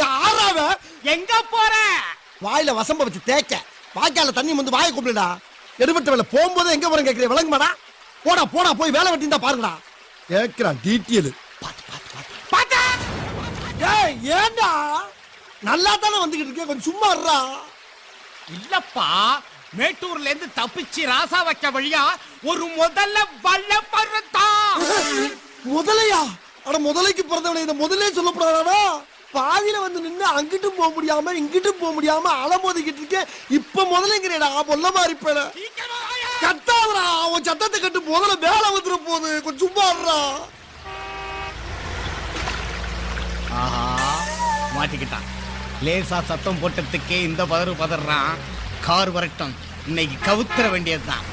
யாராவ? எங்க போற? வாயில வசம்ப வச்சு தேய்க்க, வாய்க்கால தண்ணி வந்து வாயை கூப்பிடுடா. எடுபட்ட வேலை போகும்போது எங்க போறேன் கேட்கிறேன், விளங்குமாடா? போடா போடா, போய் வேலை வெட்டி தான் பாருங்கடா. கேட்கிறான் டீட்டெயில். ஏய் ஏண்டா நல்லா தானே வந்துகிட்டு இருக்கேன், கொஞ்சம் சும்மா இருடா. இல்லப்பா, மேட்டூர்ல இருந்து தப்பிச்சு ராசா வைக்க வழியா ஒரு முதல்ல வல்ல பருத்தான். முதலையா? அட முதலைக்கு பிறந்தவனை இந்த முதலே சொல்லப்படாதா? பாதியில வந்து நின்று அங்கிட்டும் போக முடியாம இங்கிட்டும் போக முடியாம அலமோதிக்கிட்டு இருக்கேன். இப்ப முதலைங்கிறேடா, பொல்ல மாதிரி பேட கத்தாதரா. அவன் சத்தத்தை கட்டு முதல்ல வேலை வந்துட போகுது, கொஞ்சம் சும்மா இருடா. ஆஹா, மாட்டிக்கிட்டான். லேசா சத்தம் போட்டதுக்கே இந்த பதறான். கார் வரட்டும், இன்னைக்கு கவுத்துற வேண்டியதுதான்.